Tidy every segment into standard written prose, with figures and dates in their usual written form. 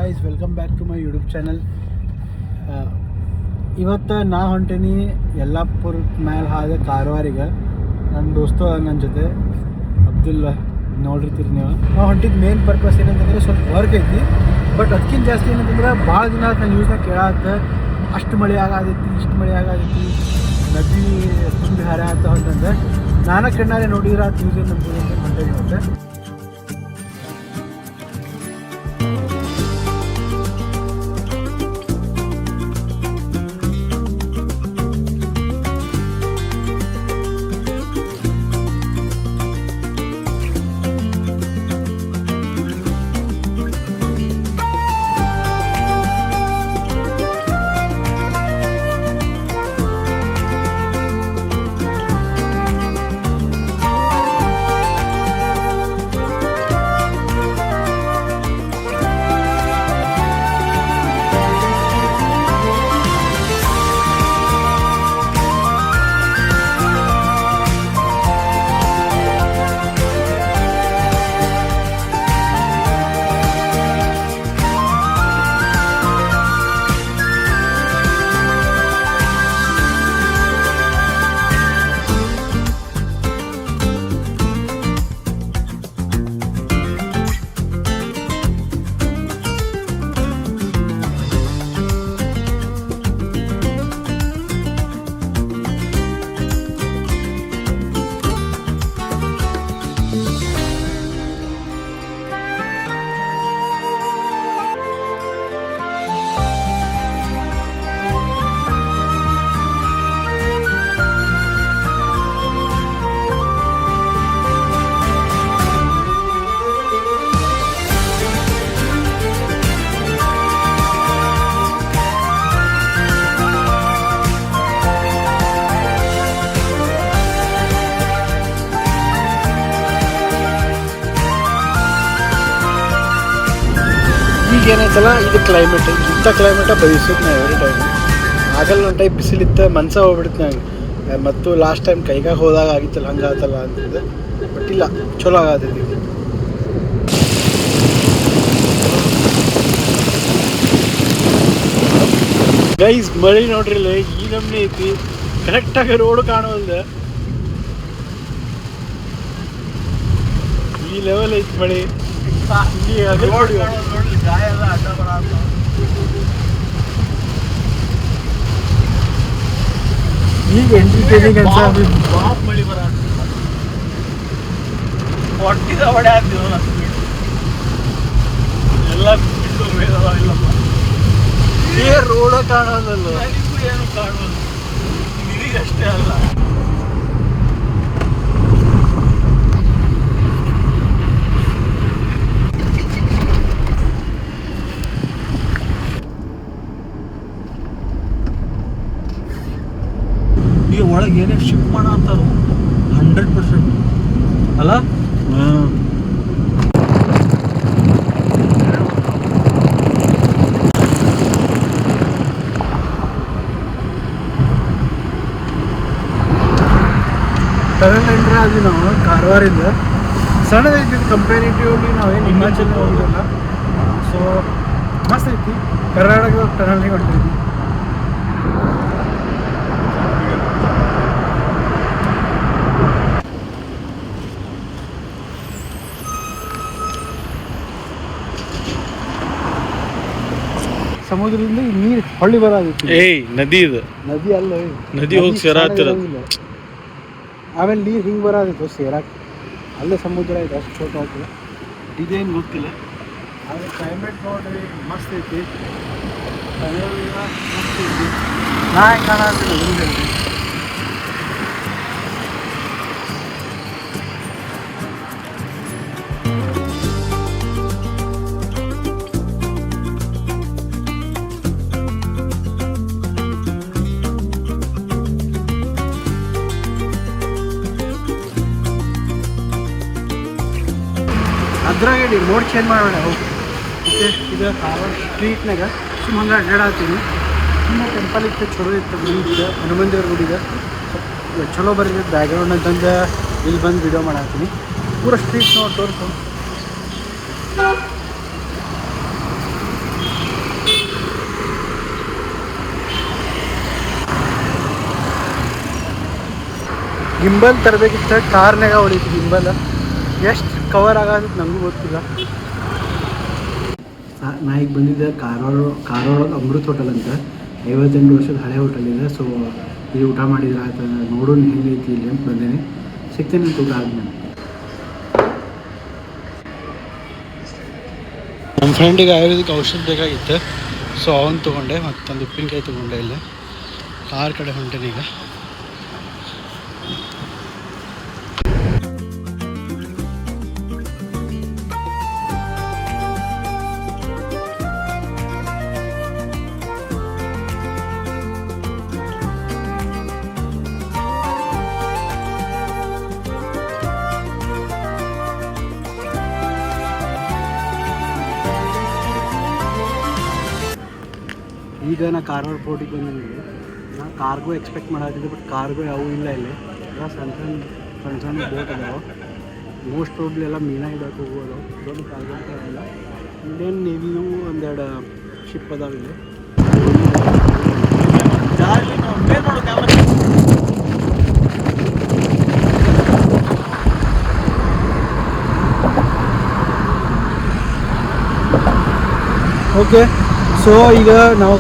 guys, welcome back to my YouTube channel. ಇವತ್ತು ನಾ ಹೊಂಟೀನಿ ಯಲ್ಲಾಪುರ ಮ್ಯಾಲೆ ಹಾದ ಕಾರವಾರಿಗೆ. ನನ್ನ ದೋಸ್ತು ನನ್ನ ಜೊತೆ ಅಬ್ದುಲ್ ನೋಡಿರ್ತೀರಿ ನೀವು. ನಾವು ಹೊಂಟಿದ್ದು ಮೇನ್ ಪರ್ಪಸ್ ಏನಂತಂದರೆ ಸ್ವಲ್ಪ ವರ್ಕ್ ಐತಿ. ಬಟ್ ಅದಕ್ಕಿಂತ ಜಾಸ್ತಿ ಏನಂತಂದ್ರೆ ಭಾಳ ದಿನ ನಾನು ನ್ಯೂಸ್ನಾಗ ಕೇಳಾತ್ತ ಅಷ್ಟು ಮಳೆ ಆಗತೈತಿ ಇಷ್ಟು ಮಳೆ ಆಗತೈತಿ ನದಿ ತುಂಬಿ ಹರ ಆತ ಅಂತಂದ್ರೆ ನಾನು ಕಣ್ಣಾರೆ ನೋಡಿದ್ರೆ ಆ ನ್ಯೂಸ್ ನಂಬೋದು ಅಂತ ಹೊಂಟೇನಿ ಮತ್ತೆ. ಈಗೇನೈತಲ್ಲ ಇದು ಕ್ಲೈಮೇಟ್ ಇಂಥ ಕ್ಲೈಮೇಟ ಬಯಸೋದು ನಾ ಎವ್ರಿ ಟೈಮ್. ಆಗಲ್ಲ ಒಂದು ಟೈಪ್ ಬಿಸಿಲಿತ್ತು ಮನ್ಸ ಹೋಗ್ಬಿಡುತ್ತೆ ನಂಗೆ. ಮತ್ತು ಲಾಸ್ಟ್ ಟೈಮ್ ಕೈಗಾಗ ಹೋದಾಗ ಆಗಿತ್ತಲ್ಲ ಹಂಗೆ ಆತಲ್ಲ ಅಂತಂದೆ. ಬಟ್ ಇಲ್ಲ ಚಲೋ ಆಗತೈತಿ. ಗೈಸ್ ಮಳೆ ನೋಡ್ರಿ ಇಲ್ಲ ಈ ನಮ್ನೆ ಐತಿ. ಕರೆಕ್ಟಾಗಿ ರೋಡ್ ಕಾಣೋಲ್ದ ಈ ಲೆವೆಲ್ ಐತಿ ಮಳೆ. ಈಗ ಎಂಟರ್ಟೈನಿಂಗ್ ಮಳಿ ಬರ ಹೊಟ್ಟಿದ ಹೊಡೆ ಆಗ್ತೀವಿ ಎಲ್ಲ ರೋಡ ಕಾಣೋದಲ್ಲ ಏನು ಕಾಣೋದು ನೀರಿಗಷ್ಟೇ ಅಲ್ಲ. ಈಗ ಒಳಗೆ ಏನೇ ಶಿಫ್ಟ್ ಮಾಡ ಅಂತಾರು 100% ಅಲ್ಲ. ಟನಲ್ ಎಂಟ್ರಿ ಆದ್ವಿ ನಾವು ಕಾರವಾರಿಂದ. ಸಣ್ಣದೈತಿ ಕಂಪ್ಯಾರಿಟಿವ್ಲಿ ನಾವೇನು ಹಿಮಾಚಲ ಹೋಗಿಲ್ಲ. ಸೊ ಮಸ್ತ್ ಐತಿ. ಕರ್ನಾಟಕ ಟನಲ್ಗೆ ಹೊಂಟಿದ್ವಿ. ಸಮುದ್ರದಿಂದ ನೀರು ಹೊಳ್ಳಿ ಬರೋದಿತ್ತು. ನದಿ ಇದು ನದಿ ಅಲ್ಲ, ನದಿ ಹೋಗಿ ಸೇರಾತಿರೋದು. ಆಮೇಲೆ ನೀರು ಹಿಂಗೆ ಬರೋದಿತ್ತು ಸೇರಾಕ. ಅಲ್ಲೇ ಸಮುದ್ರ ಐತೆ ಅಷ್ಟು ಫೋಟೋ ಹಾಕಿಲ್ಲ. ಇದೇನು ಗೊತ್ತಿಲ್ಲ. ಆಮೇಲೆ ಕ್ಲೈಮೇಟ್ ನೋಡ್ರಿ ಮಸ್ತ್ ಐತಿ. ಮಸ್ತ್ ಐತಿ. ನಾ ಹೆಂಗೆ ಕಾಣತ್ತಿಲ್ಲ ಅದ್ರಾಗ ಮೋಡ್ ಚೇಂಜ್ ಮಾಡೋಣ. ಓಕೆ, ಇದು ಕಾರವಾರ ಸ್ಟ್ರೀಟ್ನಾಗ ಸುಮ್ಮ ಹಂಗೆ ಅಡ್ಡಾಡತ್ತೀನಿ. ತುಂಬ ಟೆಂಪಲ್ ಇತ್ತು, ಚಲೋ ಇತ್ತು. ಗುಡಿ ಹನುಮಂದೇವ್ರ ಗುಡಿಗೆ ಚಲೋ ಬರ್ತೈತೆ ಬ್ಯಾಕ್ಗ್ರೌಂಡ್ ಅಂತಂದು ಇಲ್ಲಿ ಬಂದು ವಿಡಿಯೋ ಮಾಡತ್ತೀನಿ. ಪೂರ ಸ್ಟ್ರೀಟ್ ನೋಡಿ ತೋರಿಸು. ಗಿಂಬಲ್ ತರಬೇಕಿತ್ತು, ಕಾರ್ನಾಗ ಹೊಡಿತು ಗಿಂಬಲ್. ಎಷ್ಟು ಕವರ್ ಆಗೋದು ನನಗೂ ಗೊತ್ತಿಲ್ಲ. ನಾ ಈಗ ಬಂದಿದ್ದೆ ಕಾರವಾರ ಅಮೃತ್ ಹೋಟೆಲ್ ಅಂತ, 58 ವರ್ಷದ ಹಳೆ ಹೋಟೆಲ್ ಇದೆ. ಸೊ ಇಲ್ಲಿ ಊಟ ಮಾಡಿದ್ರೆ ಆಯ್ತು, ನೋಡೋಣ ಹೆಂಗೈತಿ ಇಲ್ಲಿ ಅಂತ ಬಂದೇನೆ. ಸಿಗ್ತೇನೆ ಅಂತ ಊಟ ಆದ್ಮೇಲೆ. ನಮ್ಮ ಫ್ರೆಂಡಿಗೆ ಆಯುರ್ವೇದಿಕ್ ಔಷಧ ಬೇಕಾಗಿತ್ತು, ಸೊ ಅವನು ತೊಗೊಂಡೆ. ಮತ್ತೊಂದು ಉಪ್ಪಿನಕಾಯಿ ತೊಗೊಂಡೆ. ಇಲ್ಲ ಕಾರ್ ಕಡೆ ಹೊಂಟೇನೆ ಈಗ. ಈಗ ನಾ ಕಾರವಾರ ಪೋರ್ಟಿಗೆ ಬಂದಿದ್ದೆ. ನಾ ಕಾರ್ಗೋ ಎಕ್ಸ್ಪೆಕ್ಟ್ ಮಾಡತ್ತಿದ್ದೆ, ಬಟ್ ಕಾರ್ಗೋ ಯಾವೂ ಇಲ್ಲ ಇಲ್ಲಿ. ಎಲ್ಲ ಸಣ್ಣ ಸಣ್ಣ ಬೋಟ್ ಅದಾವೆ. ಮೋಸ್ಟ್ ಪ್ರಾಬ್ಲಿ ಎಲ್ಲ ಮೀನಾ ಹಿಡಿಯೋಕೆ ಹೋಗೋದು. ದೊಡ್ಡ ಕಾರ್ಗೋ ಇಲ್ಲ. ಇಂಡಿಯನ್ ನೇವಿನೂ ಒಂದೆರಡು ಶಿಪ್ ಅದಾವೆ ಇಲ್ಲಿ. ಓಕೆ, ಸೊ ಈಗ ನಾವು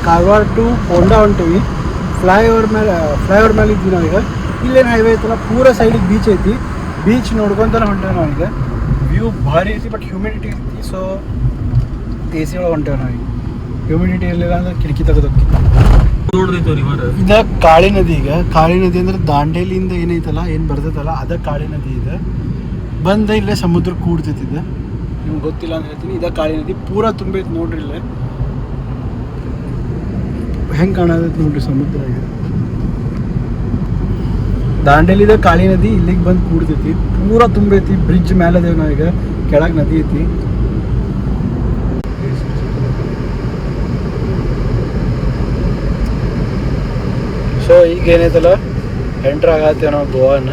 ಕಾರವಾರ ಟು ಹೋಂಡಾ ಹೊಂಟೀವಿ. ಫ್ಲೈಓವರ್ ಮೇಲೆ ಇದ್ವಿ ನಾವೀಗ. ಇಲ್ಲೇನು ಹೈವೇ ಐತಲ್ಲ, ಪೂರ ಸೈಡಿಗೆ ಬೀಚ್ ಐತಿ. ಬೀಚ್ ನೋಡ್ಕೊತಾನೆ ಹೊಂಟೇವೆ ನಾವೀಗ. ವ್ಯೂ ಭಾರಿ ಐತಿ, ಬಟ್ ಹ್ಯೂಮಿಡಿಟಿ ಐತಿ. ಸೊ ಎ ಸಿ ಒಳಗೆ ಹೊಂಟೇವೆ ನಾವೀಗ. ಹ್ಯೂಮಿಡಿಟಿ ಇರಲಿಲ್ಲ ಅಂದ್ರೆ ಕಿಟಕಿ ತೆಗೆದೋಗಿ. ಇದ ಕಾಳಿ ನದಿ. ಈಗ ಕಾಳಿ ನದಿ ಅಂದ್ರೆ ದಾಂಡೇಲಿಯಿಂದ ಏನೈತಲ್ಲ, ಏನು ಬರ್ತೈತಲ್ಲ, ಅದ ಕಾಳಿ ನದಿ ಇದೆ. ಬಂದ ಇಲ್ಲೇ ಸಮುದ್ರ ಕೂಡ್ತೈತಿದೆ. ನಿಮ್ಗೆ ಗೊತ್ತಿಲ್ಲ ಅಂತ ಹೇಳ್ತೀನಿ. ಇದ ಕಾಳಿ ನದಿ ಪೂರ ತುಂಬೈತಿ ನೋಡ್ರಿ. ಇಲ್ಲೇ ಹೆಂಗೆ ಕಾಣತೈತಿ ನೋಡ್ರಿ ಸಮುದ್ರ. ಈಗ ದಾಂಡೇಲಿದ ಕಾಳಿ ನದಿ ಇಲ್ಲಿಗೆ ಬಂದು ಕೂಡ್ತೈತಿ, ಪೂರ ತುಂಬೈತಿ. ಬ್ರಿಡ್ಜ್ ಮೇಲೆ ಅದೇವ್ ನಾವೀಗ, ಕೆಳಗೆ ನದಿ ಐತಿ. ಸೊ ಈಗ ಏನೈತಲ್ಲ, ಎಂಟ್ರ್ ಆಗತ್ತೇವೆ ನಾವು ಗೋವಾನ.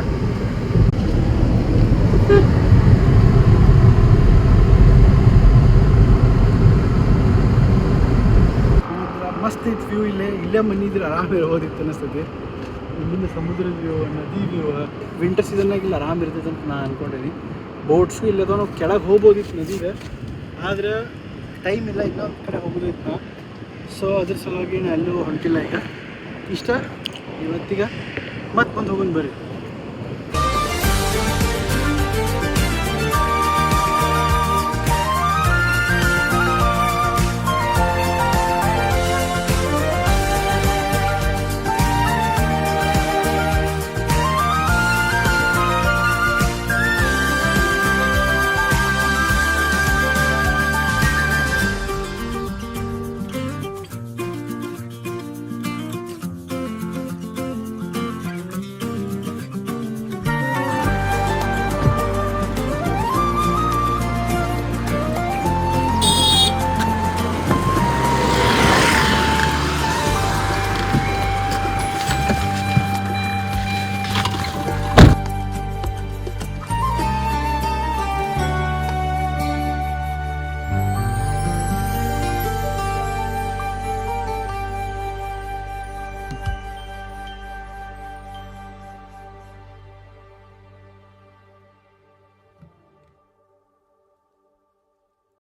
ಮಸ್ತ್ ಐತಿ ವ್ಯೂ. ಇಲ್ಲೇ ಮನೆ ಇದ್ರೆ ಆರಾಮ ಇರ್ಬೋದಿತ್ತು ಅನಿಸ್ತದೆ. ಇಲ್ಲಿಂದ ಸಮುದ್ರದ ವ್ಯೂ, ನದಿ ವ್ಯೂ. ವಿಂಟರ್ ಸೀಸನ್ನಾಗ ಇಲ್ಲಿ ಆರಾಮ ಇರ್ತೈತೆ ಅಂತ ನಾನು ಅಂದ್ಕೊಂಡೀನಿ. ಬೋಟ್ಸು ಇಲ್ಲದ ನಾವು ಕೆಳಗೆ ಹೋಗ್ಬೋದಿತ್ತು ನದಿಗೆ, ಆದರೆ ಟೈಮ್ ಇಲ್ಲ. ಇನ್ನೊಂದು ಕಡೆ ಹೋಗೋದಿತ್ತು ನಾವು. ಸೊ ಅದ್ರ ಸಲುವಾಗಿ ನಾನು ಎಲ್ಲೂ ಹೊಂಟಿಲ್ಲ ಈಗ. ಇಷ್ಟ ಇವತ್ತಿಗೆ. ಮತ್ತೆ ಬಂದು ಹೋಗೋಣ ಬರ್ರಿ.